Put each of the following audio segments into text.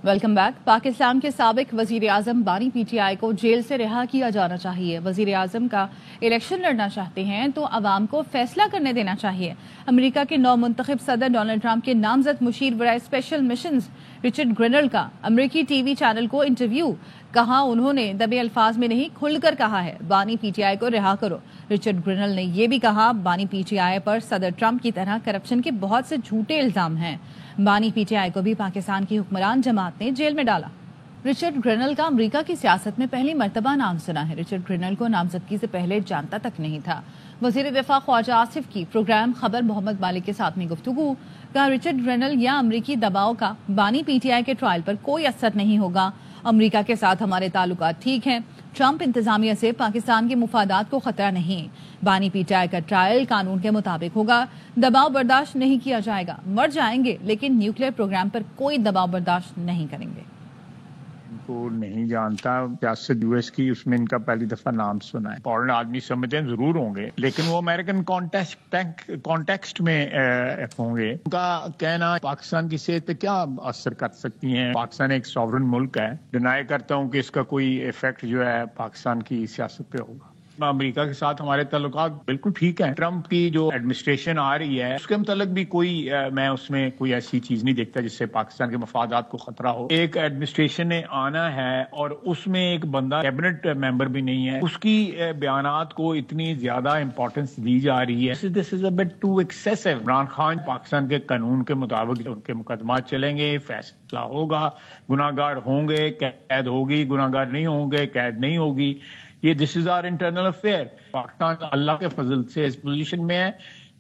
Welcome back. Pakistan کے سابق وزیر اعظم بانی پی ٹی آئی کو جیل سے رہا کیا جانا چاہیے۔ وزیر اعظم کا الیکشن لڑنا چاہتے ہیں تو عوام کو فیصلہ کرنے دینا چاہیے۔ امریکہ کے نو منتخب صدر ڈونلڈ ٹرمپ کے نامزد مشیر برائے اسپیشل مشنز رچرڈ گرینل کا امریکی ٹی وی چینل کو انٹرویو، کہا انہوں نے دبے الفاظ میں نہیں کھل کر کہا ہے بانی پی ٹی آئی کو رہا کرو۔ رچرڈ گرینل نے یہ بھی کہا بانی پی ٹی آئی پر صدر ٹرمپ کی طرح کرپشن کے بہت سے جھوٹے الزام ہیں۔ بانی پی ٹی آئی کو بھی پاکستان کی حکمران جماعت نے جیل میں ڈالا۔ رچرڈ گرینل کا امریکہ کی سیاست میں پہلی مرتبہ نام سنا ہے۔ رچرڈ گرینل کو نامزدگی سے پہلے جانتا تک نہیں تھا۔ وزیر دفاع خواجہ آصف کی پروگرام خبر محمد مالک کے ساتھ میں گفتگو، کہا رچرڈ گرینل یا امریکی دباؤ کا بانی پی ٹی آئی کے ٹرائل پر کوئی اثر نہیں ہوگا۔ امریکہ کے ساتھ ہمارے تعلقات ٹھیک ہیں۔ ٹرمپ انتظامیہ سے پاکستان کے مفادات کو خطرہ نہیں۔ بانی پی ٹی آئی کا ٹرائل قانون کے مطابق ہوگا۔ دباؤ برداشت نہیں کیا جائے گا۔ مر جائیں گے لیکن نیوکلیئر پروگرام پر کوئی دباؤ برداشت نہیں کریں گے۔ کو نہیں جانتا سیاست یو ایس کی، اس میں ان کا پہلی دفعہ نام سنا ہے۔ فورن آدمی سمجھتے ہیں ضرور ہوں گے لیکن وہ امریکن کانٹیکسٹ میں ہوں گے۔ ان کا کہنا پاکستان کی صحت پہ کیا اثر کر سکتی ہیں۔ پاکستان ایک سوورن ملک ہے، ڈینائی کرتا ہوں کہ اس کا کوئی ایفیکٹ جو ہے پاکستان کی سیاست پہ ہوگا۔ امریکہ کے ساتھ ہمارے تعلقات بالکل ٹھیک ہیں۔ ٹرمپ کی جو ایڈمنسٹریشن آ رہی ہے اس کے متعلق بھی میں اس میں کوئی ایسی چیز نہیں دیکھتا جس سے پاکستان کے مفادات کو خطرہ ہو۔ ایک ایڈمنسٹریشن نے آنا ہے اور اس میں ایک بندہ کیبنٹ ممبر بھی نہیں ہے، اس کی بیانات کو اتنی زیادہ امپورٹنس دی جا رہی ہے۔ This is a bit too excessive. Imran Khan Pakistan کے قانون کے مطابق ان کے مقدمات چلیں گے، فیصلہ ہوگا، گناہگار ہوں گے قید ہوگی، گناہگار نہیں ہوں گے قید نہیں ہوگی۔ یہ دس از آر انٹرنل افیئر۔ پاکستان اللہ کے فضل سے اس پوزیشن میں ہے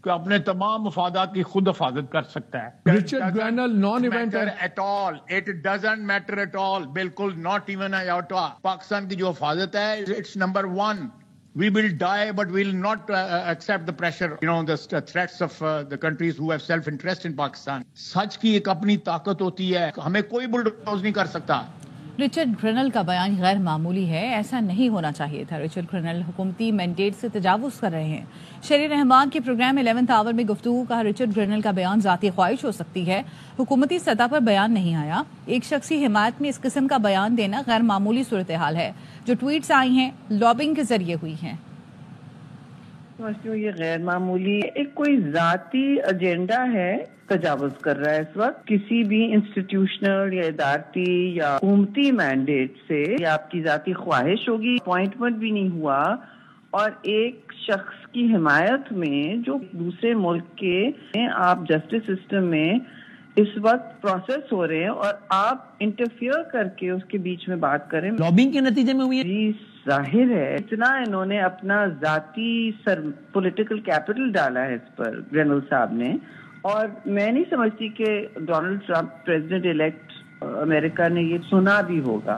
کہ اپنے تمام مفادات کی خود حفاظت کر سکتا ہے۔ Richard Grenell non event at all, it doesn't matter at all, بالکل ناٹ ایون آئیوٹا۔ پاکستان کی جو حفاظت ہے it's number 1۔ We will die, but we will not accept the pressure, the threats of the countries who have self-interest in Pakistan. سچ کی ایک اپنی طاقت ہوتی ہے، ہمیں کوئی بلڈوز نہیں کر سکتا۔ رچرڈ گرینل کا بیان غیر معمولی ہے، ایسا نہیں ہونا چاہیے تھا۔ رچرڈ گرینل حکومتی مینڈیٹ سے تجاوز کر رہے ہیں۔ شہری رحمان کے پروگرام 11th آور میں گفتگو، کہا رچرڈ گرینل کا بیان ذاتی خواہش ہو سکتی ہے، حکومتی سطح پر بیان نہیں آیا۔ ایک شخصی حمایت میں اس قسم کا بیان دینا غیر معمولی صورتحال ہے۔ جو ٹویٹس آئی ہیں لابنگ کے ذریعے ہوئی ہیں۔ سمجھتی ہوں یہ غیر معمولی ایک کوئی ذاتی ایجنڈا ہے، تجاوز کر رہا ہے اس وقت کسی بھی انسٹیٹیوشنل یا ادارتی یا حکومتی مینڈیٹ سے۔ یا آپ کی ذاتی خواہش ہوگی، اپوائنٹمنٹ بھی نہیں ہوا، اور ایک شخص کی حمایت میں جو دوسرے ملک کے آپ جسٹس سسٹم میں اس وقت پروسیس ہو رہے ہیں اور آپ انٹرفیئر کر کے اس کے بیچ میں بات کریں۔ لابنگ کے نتیجے میں ہوئی جی ظاہر ہے اتنا انہوں نے اپنا ذاتی پولیٹیکل کیپٹل ڈالا ہے اس پر گرینل صاحب نے، اور میں نہیں سمجھتی کہ ڈونلڈ ٹرمپ پریزیڈنٹ الیکٹ امریکہ نے یہ سنا بھی ہوگا۔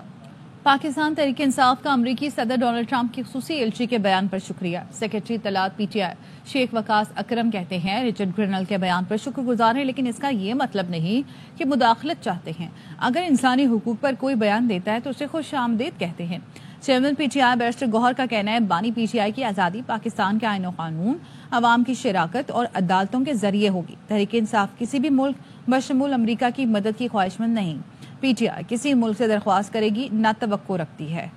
پاکستان تحریک انصاف کا امریکی صدر ڈونلڈ ٹرمپ کی خصوصی ایلچی کے بیان پر شکریہ۔ سیکرٹری اطلاعات پی ٹی آئی شیخ وقاص اکرم کہتے ہیں رچرڈ گرینل کے بیان پر شکر گزار ہیں، لیکن اس کا یہ مطلب نہیں کہ مداخلت چاہتے ہیں۔ اگر انسانی حقوق پر کوئی بیان دیتا ہے تو اسے خوش آمدید کہتے ہیں۔ Chairman P T I barrister Gohar کا کہنا ہے بانی پی ٹی آئی کی آزادی پاکستان کے آئین و قانون، عوام کی شراکت اور عدالتوں کے ذریعے ہوگی۔ تحریک انصاف کسی بھی ملک بشمول امریکہ کی مدد کی خواہش مند نہیں۔ پی ٹی آئی کسی ملک سے درخواست کرے گی نہ توقع رکھتی ہے۔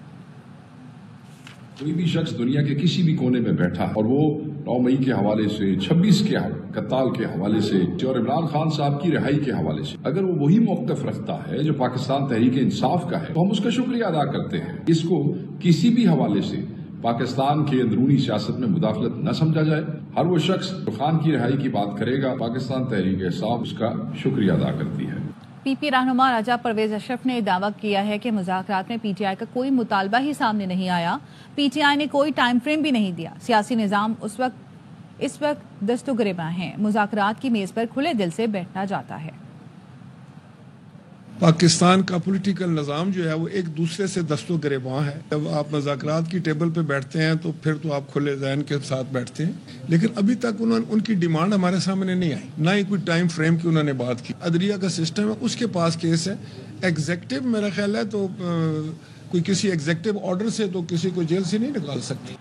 کوئی بھی شخص دنیا کے کسی بھی کونے میں بیٹھا اور وہ 9 مئی کے حوالے سے، 26 کے قتال کے حوالے سے اور عمران خان صاحب کی رہائی کے حوالے سے اگر وہ وہی موقف رکھتا ہے جو پاکستان تحریک انصاف کا ہے تو ہم اس کا شکریہ ادا کرتے ہیں۔ اس کو کسی بھی حوالے سے پاکستان کے اندرونی سیاست میں مداخلت نہ سمجھا جائے۔ ہر وہ شخص جو خان کی رہائی کی بات کرے گا پاکستان تحریک انصاف اس کا شکریہ ادا کرتی ہے۔ پی پی رہنما راجہ پرویز اشرف نے دعویٰ کیا ہے کہ مذاکرات میں پی ٹی آئی کا کوئی مطالبہ ہی سامنے نہیں آیا۔ پی ٹی آئی نے کوئی ٹائم فریم بھی نہیں دیا۔ سیاسی نظام اس وقت دست و گریباں ہیں۔ مذاکرات کی میز پر کھلے دل سے بیٹھا جاتا ہے۔ پاکستان کا پولیٹیکل نظام جو ہے وہ ایک دوسرے سے دست و گریباں ہے۔ جب آپ مذاکرات کی ٹیبل پہ بیٹھتے ہیں تو پھر تو آپ کھلے ذہن کے ساتھ بیٹھتے ہیں، لیکن ابھی تک ان کی ڈیمانڈ ہمارے سامنے نہیں آئی، نہ ہی کوئی ٹائم فریم کی انہوں نے بات کی۔ عدلیہ کا سسٹم ہے، اس کے پاس کیس ہے۔ ایگزیکٹو میرا خیال ہے تو کوئی کسی ایگزیکٹو آرڈر سے تو کسی کو جیل سے نہیں نکال سکتی۔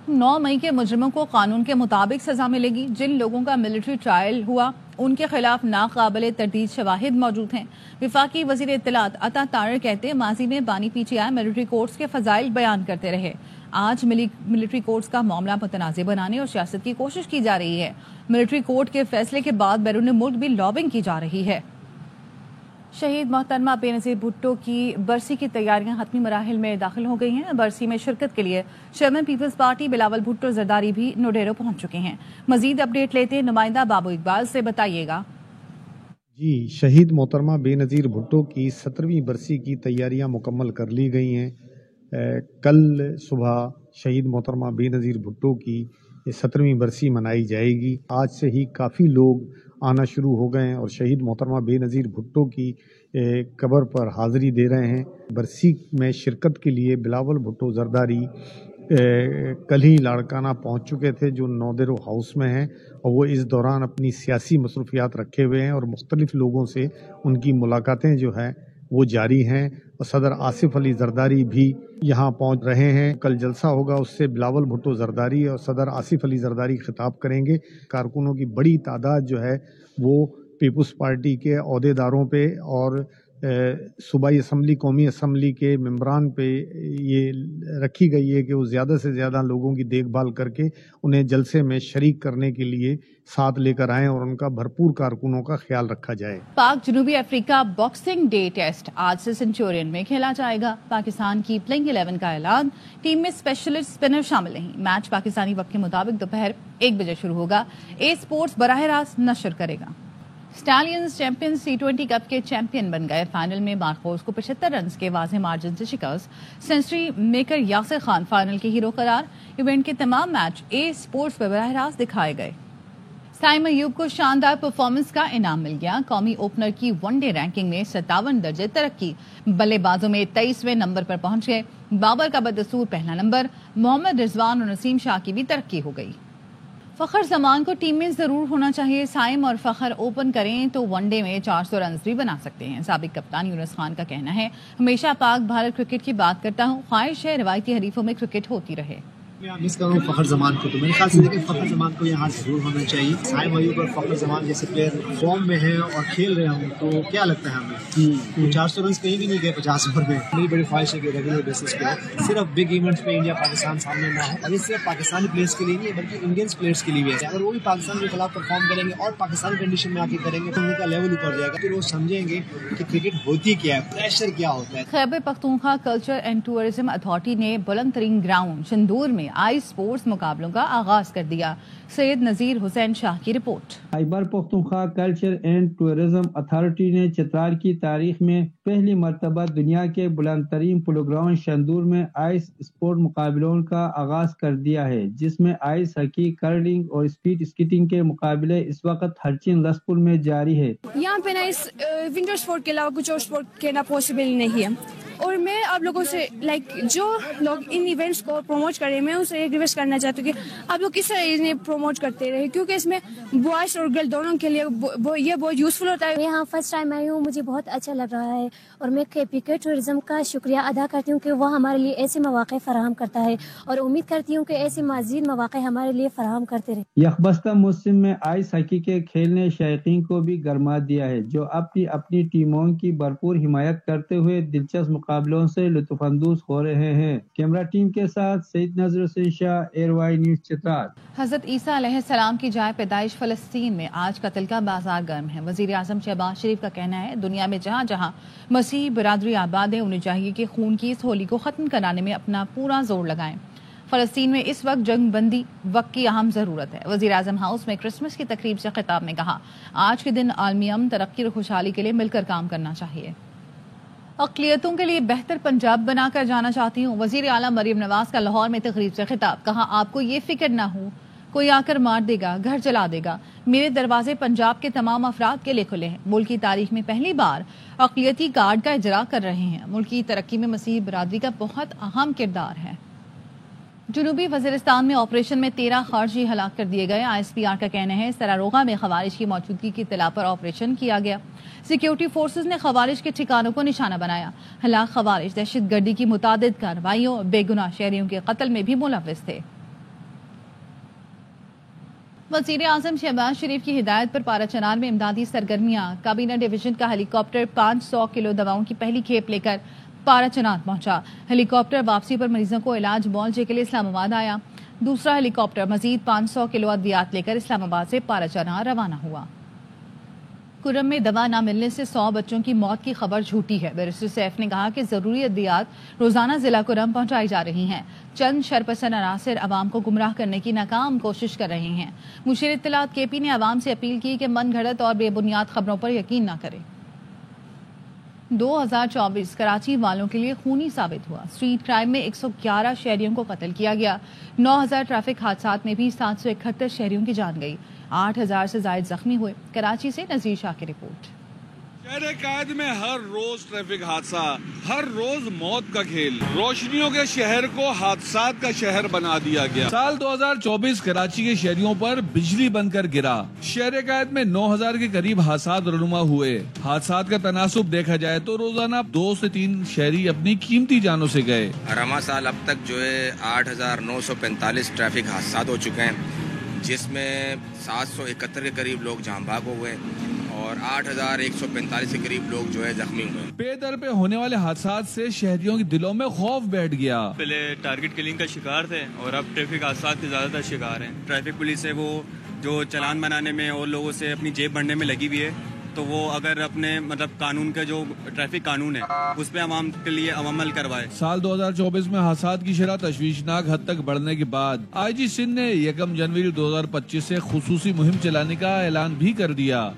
9 مئی کے مجرموں کو قانون کے مطابق سزا ملے گی۔ جن لوگوں کا ملٹری ٹرائل ہوا ان کے خلاف ناقابل تردید شواہد موجود ہیں۔ وفاقی وزیر اطلاعات عطا طاہر کہتے ہیں ماضی میں بانی پی ٹی آئی ملٹری کورٹس کے فضائل بیان کرتے رہے، آج ملٹری کورٹس کا معاملہ متنازع بنانے اور سیاست کی کوشش کی جا رہی ہے۔ ملٹری کورٹ کے فیصلے کے بعد بیرون ملک بھی لابنگ کی جا رہی ہے۔ شہید محترمہ بے نظیر بھٹو کی برسی کی تیاریاں حتمی مراحل میں داخل ہو گئی ہیں۔ برسی میں شرکت کے لیے چیئرمین پیپلز پارٹی بلاول بھٹو زرداری بھی نوڈیرو پہنچ چکے ہیں۔ مزید اپڈیٹ لیتے ہیں نمائندہ بابو اقبال سے، بتائیے گا۔ جی، شہید محترمہ بے نظیر بھٹو کی 17ویں برسی کی تیاریاں مکمل کر لی گئی ہیں۔ کل صبح شہید محترمہ بے نظیر بھٹو کی 17ویں برسی منائی جائے گی۔ آج سے ہی کافی لوگ آنا شروع ہو گئے ہیں اور شہید محترمہ بے نظیر بھٹو کی قبر پر حاضری دے رہے ہیں۔ برسی میں شرکت کے لیے بلاول بھٹو زرداری کل ہی لاڑکانہ پہنچ چکے تھے، جو نودیرو ہاؤس میں ہیں، اور وہ اس دوران اپنی سیاسی مصروفیات رکھے ہوئے ہیں اور مختلف لوگوں سے ان کی ملاقاتیں جو ہیں وہ جاری ہیں، اور صدر آصف علی زرداری بھی یہاں پہنچ رہے ہیں۔ کل جلسہ ہوگا، اس سے بلاول بھٹو زرداری اور صدر آصف علی زرداری خطاب کریں گے۔ کارکنوں کی بڑی تعداد جو ہے وہ پیپلز پارٹی کے عہدیداروں پہ اور صوبائی اسمبلی، قومی اسمبلی کے ممبران پہ یہ رکھی گئی ہے کہ وہ زیادہ سے زیادہ لوگوں کی دیکھ بھال کر کے انہیں جلسے میں شریک کرنے کے لیے ساتھ لے کر آئیں اور ان کا بھرپور کارکنوں کا خیال رکھا جائے۔ پاک جنوبی افریقہ باکسنگ ڈے ٹیسٹ آج سے سینچورین میں کھیلا جائے گا۔ پاکستان کی پلینگ 11 کا اعلان، ٹیم میں اسپیشلسٹ اسپنر شامل نہیں۔ میچ پاکستانی وقت کے مطابق دوپہر 1 بجے شروع ہوگا۔ اے اسپورٹس براہ راست نشر کرے گا۔ اسٹالیئنز چیمپئنز T20 کپ کے چیمپئن بن گئے۔ فائنل میں مارکوز کو 75 رنز کے واضح مارجن سے شکست۔ Century maker Yasir Khan final کے ہیرو قرار۔ ایونٹ کے تمام میچ اے اسپورٹس پر براہ راست دکھائے گئے۔ سائم ایوب کو شاندار پرفارمنس کا انعام مل گیا۔ قومی اوپنر کی ون ڈے رینکنگ میں 57 درجے ترقی، بلے بازوں میں 23ویں نمبر پر پہنچ گئے۔ بابر کا بدستور پہلا نمبر، محمد رضوان اور نسیم شاہ کی بھی ترقی ہو گئی۔ فخر زمان کو ٹیم میں ضرور ہونا چاہیے۔ سائم اور فخر اوپن کریں تو ون ڈے میں 400 رنز بھی بنا سکتے ہیں۔ سابق کپتان یونس خان کا کہنا ہے، ہمیشہ پاک بھارت کرکٹ کی بات کرتا ہوں، خواہش ہے روایتی حریفوں میں کرکٹ ہوتی رہے۔ مس کر رہا ہوں فخر زمان کو، تو میرے خیال سے فخر زمان کو یہاں ضرور ہونا چاہیے۔ سائم ایوب اور فخر زمان جیسے پلیئر فارم میں ہیں اور کھیل رہے ہوں، تو کیا لگتا ہے ہمیں 400 رنز کہیں بھی نہیں گئے 50 اوور میں۔ میری بڑی خواہش ہے کہ ریگولر بیسس پہ صرف بگ ایونٹس پہ انڈیا پاکستان سامنے نہ ہو، اور یہ صرف پاکستانی پلیئرس کے لیے نہیں بلکہ انڈینس پلیئرس کے لیے بھی ہے۔ اگر وہ بھی پاکستان کے خلاف پرفارم کریں گے اور پاکستانی کنڈیشن میں آ کے کریں گے تو ان کا لیول اوپر جائے گا، پھر وہ سمجھیں گے کہ کرکٹ ہوتی کیا ہے، پریشر کیا ہوتا ہے۔ Khyber Pakhtunkhwa culture and tourism authority نے بلند ترین گراؤنڈ شندور میں آئی اسپورٹس مقابلوں کا آغاز کر دیا۔ سید نذیر حسین شاہ کی report. Khyber Pakhtunkhwa culture and tourism authority نے چترال کی تاریخ میں پہلی مرتبہ دنیا کے بلند ترین پلو گراؤنڈ شندور میں آئس اسپورٹ مقابلوں کا آغاز کر دیا ہے، جس میں آئس ہاکی، کرلنگ اور اسپیڈ اسکیٹنگ کے مقابلے اس وقت ہرچند لسپور میں جاری ہے۔ یہاں پہ نا اس ونٹر اسپورٹ کے علاوہ کچھ اور اسپورٹ کھیلنا پاسبل نہیں ہے، اور میں آپ لوگوں سے جو لوگ ان ایونٹس کو پروموٹ کر رہے ہیں، میں ان سے ایک ریکویسٹ کرنا چاہتی ہوں کہ آپ لوگ کس طرح انہیں پروموٹ کرتے رہے، کیونکہ اس میں بوائز اور گرل دونوں کے لیے یہ بہت یوزفل ہوتا ہے۔ یہاں فرسٹ ٹائم آئی ہوں، مجھے بہت اچھا لگ رہا ہے، اور میں KPK ٹورزم کا شکریہ ادا کرتی ہوں کہ وہ ہمارے لیے ایسے مواقع فراہم کرتا ہے، اور امید کرتی ہوں کہ ایسے مزید مواقع ہمارے لیے فراہم کرتے رہے۔ یکبستہ موسم میں آئس ہاکی کے کھیل نے شائقین کو بھی گرما دیا ہے، جو اپنی اپنی ٹیموں کی بھرپور حمایت کرتے ہوئے دلچسپ مقابلوں سے لطف اندوز ہو رہے ہیں۔ کیمرہ ٹیم کے ساتھ سید نذیر حسین شاہ، ایئر نیوز چترال۔ حضرت عیسیٰ علیہ السلام کی جائے پیدائش فلسطین میں آج قتل کا بازار گرم ہے۔ وزیر اعظم شہباز شریف کا کہنا ہے، دنیا میں جہاں جہاں مسیحی برادری آباد ہے انہیں چاہیے کہ خون کی اس ہولی کو ختم کرانے میں اپنا پورا زور لگائیں۔ فلسطین میں اس وقت جنگ بندی وقت کی اہم ضرورت ہے۔ وزیر اعظم ہاؤس میں کرسمس کی تقریب سے خطاب میں کہا، آج کے دن عالمی امن، ترقی اور خوشحالی کے لیے مل کر کام کرنا چاہیے۔ اقلیتوں کے لیے بہتر پنجاب بنا کر جانا چاہتی ہوں۔ وزیر اعلیٰ مریم نواز کا لاہور میں تقریب سے خطاب، کہا آپ کو یہ فکر نہ ہو کوئی آ کر مار دے گا، گھر جلا دے گا، میرے دروازے پنجاب کے تمام افراد کے لیے کھلے ہیں۔ ملک کی تاریخ میں پہلی بار اقلیتی کارڈ کا اجرا کر رہے ہیں۔ ملک کی ترقی میں مسیحی برادری کا بہت اہم کردار ہے۔ جنوبی وزیرستان میں آپریشن میں 13 خارجی ہلاک کر دیے گئے۔ ISPR کا کہنا ہے سراروغہ میں خوارج کی موجودگی کی اطلاع پر آپریشن کیا گیا۔ سیکیورٹی فورسز نے خوارج کے ٹھکانوں کو نشانہ بنایا۔ ہلاک خوارج دہشت گردی کی متعدد کارروائیوں، بے گناہ شہریوں کے قتل میں بھی ملوث تھے۔ وزیر اعظم شہباز شریف کی ہدایت پر پارا چنار میں امدادی سرگرمیاں. کابینہ ڈویژن کا ہیلی کاپٹر 500 کلو دواؤں کی پہلی کھیپ لے کر پارا چنار پہنچا. ہیلی کاپٹر واپسی پر مریضوں کو علاج معالجے کے لیے اسلام آباد آیا. دوسرا ہیلی کاپٹر مزید 500 کلو ادویات لے کر اسلام آباد سے پارا چنار روانہ ہوا. کرم میں دوا نہ ملنے سے 100 بچوں کی موت کی خبر جھوٹی ہے. بیرسٹر سیف نے کہا کہ ضروری ادویات روزانہ ضلع کرم پہنچائی جا رہی ہیں. چند شرپسند عناصر عوام کو گمراہ کرنے کی ناکام کوشش کر رہے ہیں. مشیر اطلاعات کے پی نے عوام سے اپیل کی کہ من گھڑت اور بے بنیاد خبروں پر یقین نہ کریں. 2024 کراچی والوں کے لیے خونی ثابت ہوا. اسٹریٹ کرائم میں 111 شہریوں کو قتل کیا گیا. 9000 ٹریفک حادثات میں بھی 771 شہریوں کی جان گئی. 8000 سے زائد زخمی ہوئے. کراچی سے نذیر شاہ کی رپورٹ. شہر قائد میں ہر روز ٹریفک حادثہ، ہر روز موت کا کھیل. روشنیوں کے شہر کو حادثات کا شہر بنا دیا گیا. سال 2024 کراچی کے شہریوں پر بجلی بن کر گرا. شہر قائد میں 9000 کے قریب حادثات رونما ہوئے. حادثات کا تناسب دیکھا جائے تو روزانہ 2 سے 3 شہری اپنی قیمتی جانوں سے گئے. رواں سال اب تک جو ہے 8945 ٹریفک حادثات ہو چکے ہیں، جس میں 771 کے قریب لوگ جاں بحق ہو گئے اور 8145 کے قریب لوگ جو ہے زخمی ہوئے. پے در پہ ہونے والے حادثات سے شہریوں کے دلوں میں خوف بیٹھ گیا. پہلے ٹارگٹ کلنگ کا شکار تھے اور اب ٹریفک حادثات کے زیادہ تر شکار ہیں. ٹریفک پولیس ہے وہ جو چلان بنانے میں اور لوگوں سے اپنی جیب بھرنے میں لگی ہوئی ہے، تو وہ اگر اپنے قانون کا جو ٹریفک قانون ہے اس پہ عوام کے لیے عمل کروائے. سال 2024 میں حادثات کی شرح تشویشناک حد تک بڑھنے کے بعد آئی جی سندھ نے 1 جنوری 2025 سے خصوصی مہم چلانے کا اعلان بھی کر دیا.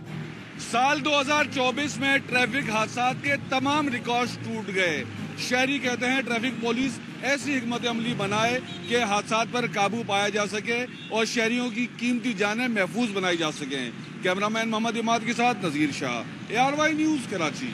سال 2024 میں ٹریفک حادثات کے تمام ریکارڈز ٹوٹ گئے. شہری کہتے ہیں ٹریفک پولیس ایسی حکمت عملی بنائے کہ حادثات پر قابو پایا جا سکے اور شہریوں کی قیمتی جانیں محفوظ بنائی جا سکیں. کیمرہ مین محمد اماد کے ساتھ نذیر شاہ، ARY نیوز کراچی.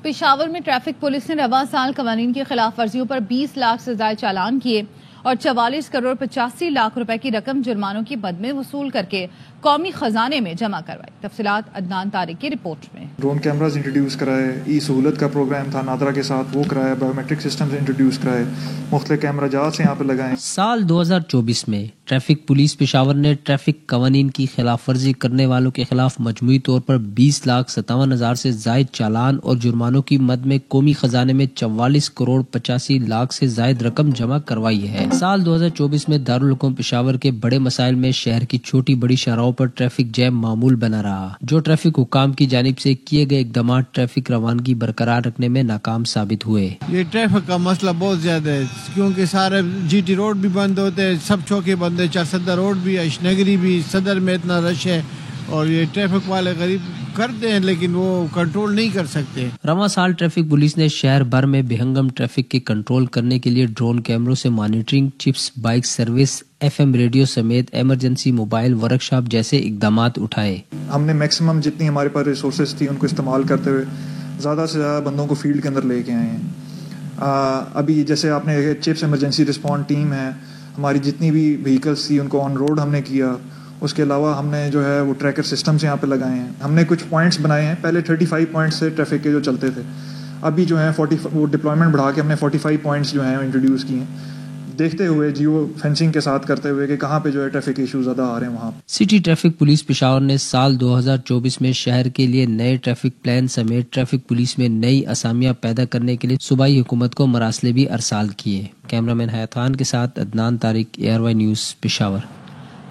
پشاور میں ٹریفک پولیس نے رواں سال قوانین کی خلاف ورزیوں پر 20 لاکھ سے زائد چالان کیے اور 44 کروڑ 85 لاکھ روپے کی رقم جرمانوں کی مد میں وصول کر کے قومی خزانے میں جمع کروائی. تفصیلات عدنان طارق کی رپورٹ میں. ڈرون کیمراز انٹروڈیوس کرائے، ای سہولت کا پروگرام تھا نادرا کے ساتھ، وہ کرایا. بایومیٹرک سسٹمز انٹروڈیوس کرائے، مختلف کیمرہ جہاز سے یہاں پہ لگائے. سال 2024 میں ٹریفک پولیس پشاور نے ٹریفک قوانین کی خلاف ورزی کرنے والوں کے خلاف مجموعی طور پر 20,57,000 سے زائد چالان اور جرمانوں کی مد میں قومی خزانے میں 44 کروڑ 85 لاکھ سے زائد رقم جمع کروائی ہے. سال 2024 میں دارالحکومت پشاور کے بڑے مسائل میں شہر کی چھوٹی بڑی شاہراہوں پر ٹریفک جیم معمول بنا رہا، جو ٹریفک حکام کی جانب سے کیے گئے اقدامات ٹریفک روانگی برقرار رکھنے میں ناکام ثابت ہوئے. یہ ٹریفک کا مسئلہ بہت زیادہ ہے کیونکہ سارے جی ٹی روڈ بھی بند ہوتے ہیں، سب چوکے بند ہے، چارسدہ روڈ بھی، اشنگری بھی، صدر میں اتنا رش ہے اور یہ ٹریفک والے غریب کرتے ہیں لیکن وہ کنٹرول نہیں کر سکتے. رواں سال ٹریفک پولیس نے شہر بھر میں بے ہنگم ٹریفک کے کنٹرول کرنے کے لیے ڈرون کیمروں سے monitoring, chips, bike service, FM radio سمیت ایمرجنسی موبائل ورکشاپ جیسے اقدامات اٹھائے. ہم نے میکسیمم جتنی ہمارے پاس ریسورسز تھی ان کو استعمال کرتے ہوئے زیادہ سے زیادہ بندوں کو فیلڈ کے اندر لے کے آئے ہیں. ابھی جیسے آپ نے چپس ایمرجنسی رسپونس ٹیم ہے، ہماری جتنی بھی وہیکلس تھی ان کو آن روڈ ہم نے کیا. اس کے علاوہ ہم نے جو ہے وہ ٹریکر سسٹمز یہاں پہ لگائے ہیں. ہم نے کچھ پوائنٹس بنائے ہیں، پہلے 35 پوائنٹس سے ٹریفک کے جو چلتے تھے، ابھی جو ہیں 40 وہ ڈپلائمنٹ بڑھا کے ہم نے 45 پوائنٹس جو ہیں انٹروڈیوس کیے ہیں، دیکھتے ہوئے جیو فینسنگ کے ساتھ کرتے ہوئے کہ کہاں پہ جو ہے ٹریفک ایشو زیادہ آ رہے ہیں وہاں. سٹی ٹریفک پولیس پشاور نے سال 2024 میں شہر کے لیے نئے ٹریفک پلان سمیت ٹریفک پولیس میں نئی اسامیاں پیدا کرنے کے لیے صوبائی حکومت کو مراسلے بھی ارسال کیے. کیمرہ مین حیات خان کے ساتھ عدنان طارق، ARY نیوز پشاور.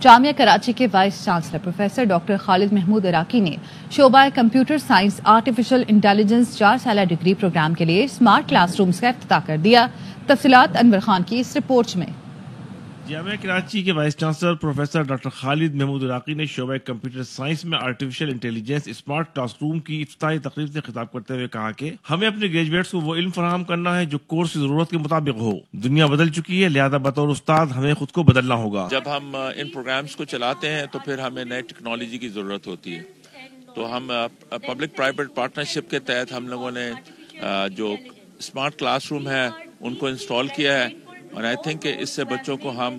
جامعہ کراچی کے وائس چانسلر پروفیسر ڈاکٹر خالد محمود عراقی نے شعبہ کمپیوٹر سائنس آرٹیفیشل انٹیلیجنس 4 سالہ ڈگری پروگرام کے لیے اسمارٹ کلاس رومز کا افتتاح کر دیا. تفصیلات انور خان کی اس رپورٹ میں. جامعہ کراچی کے وائس چانسلر پروفیسر ڈاکٹر خالد محمود عراقی نے شعبہ کمپیوٹر سائنس میں artificial intelligence smart class room کی افتتاحی تقریب سے خطاب کرتے ہوئے کہا کہ ہمیں اپنے گریجویٹس کو وہ علم فراہم کرنا ہے جو کورس کی ضرورت کے مطابق ہو. دنیا بدل چکی ہے، لہذا بطور استاد ہمیں خود کو بدلنا ہوگا. جب ہم ان پروگرامز کو چلاتے ہیں تو پھر ہمیں نئے ٹیکنالوجی کی ضرورت ہوتی ہے. تو ہم پبلک پرائیویٹ پارٹنرشپ کے تحت ہم لوگوں نے جو اسمارٹ کلاس روم ہے ان کو انسٹال کیا ہے اور آئی تھنک کہ اس سے بچوں کو ہم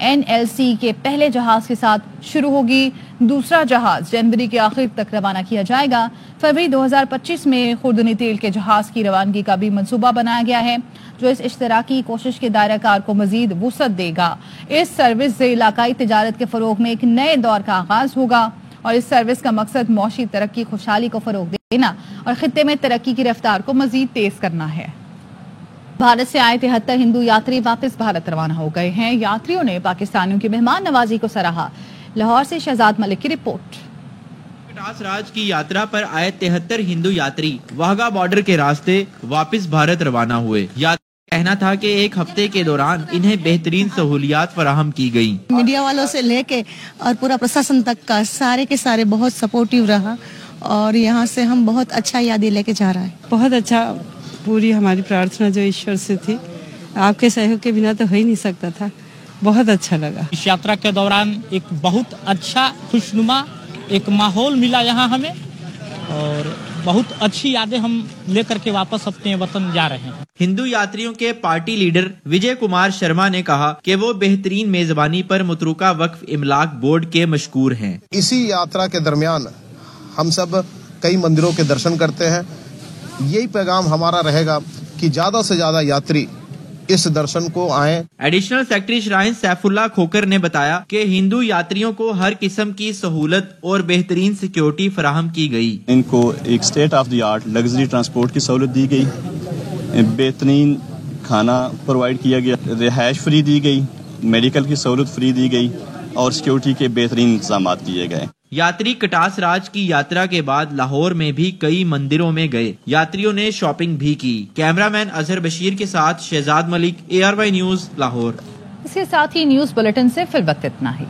NLC کے پہلے جہاز کے ساتھ شروع ہوگی. دوسرا جہاز جنوری کے آخر تک روانہ کیا جائے گا. فروری 2025 میں خوردنی تیل کے جہاز کی روانگی کا بھی منصوبہ بنایا گیا ہے جو اس اشتراکی کوشش کے دائرہ کار کو مزید وسعت دے گا. اس سروس سے علاقائی تجارت کے فروغ میں ایک نئے دور کا آغاز ہوگا اور اس سروس کا مقصد معاشی ترقی، خوشحالی کو فروغ دینا اور خطے میں ترقی کی رفتار کو مزید تیز کرنا ہے. بھارت سے آئے 73 ہندو یاتری واپس بھارت روانہ ہو گئے ہیں. یاتریوں نے پاکستانیوں کی مہمان نوازی کو سراہا. لاہور سے شہزاد ملک کی رپورٹ. کٹاس راج کی یاترا پر آئے 73 ہندو یاتری واہگہ بارڈر کے راستے واپس بھارت روانہ ہوئے. کہنا تھا کہ ایک ہفتے کے دوران انہیں بہترین سہولیات فراہم کی گئی. میڈیا والوں سے لے کے اور پورا پرشاسن تک کا سارے کے سارے بہت سپورٹیو رہا اور یہاں سے ہم بہت اچھا یادیں لے کے جا رہا ہے. بہت اچھا. پوری ہماری پرارتھنا جو ایشور سے تھی، آپ کے سہیوگ کے بنا تو ہو ہی نہیں سکتا تھا. بہت اچھا لگا. اس یاترا کے دوران ایک بہت اچھا خوشنما ایک ماحول ملا یہاں ہمیں اور بہت اچھی یادیں ہم لے کر کے واپس اپنے وطن جا رہے ہیں. ہندو یاتریوں کے پارٹی لیڈر وجے کمار شرما نے کہا کہ وہ بہترین میزبانی پر متروکہ وقف املاک بورڈ کے مشکور ہیں. اسی یاترا کے درمیان ہم سب کئی مندروں کے درشن کرتے ہیں. یہی پیغام ہمارا رہے گا کہ زیادہ سے زیادہ یاتری اس درشن کو آئیں. Additional secretary shrine Saif Ullah Khokhar نے بتایا کہ ہندو یاتریوں کو ہر قسم کی سہولت اور بہترین سیکیورٹی فراہم کی گئی. ان کو ایک state of the art luxury transport کی سہولت دی گئی، بہترین کھانا پرووائڈ کیا گیا، رہائش فری دی گئی، میڈیکل کی سہولت فری دی گئی اور سیکیورٹی کے بہترین انتظامات کیے گئے. یاتری کٹاس راج کی یاترا کے بعد لاہور میں بھی کئی مندروں میں گئے. یاتریوں نے شاپنگ بھی کی. کیمرہ مین اظہر بشیر کے ساتھ شہزاد ملک، ARY نیوز، لاہور. اس کے ساتھ ہی نیوز بلیٹن سے فی الوقت اتنا ہی.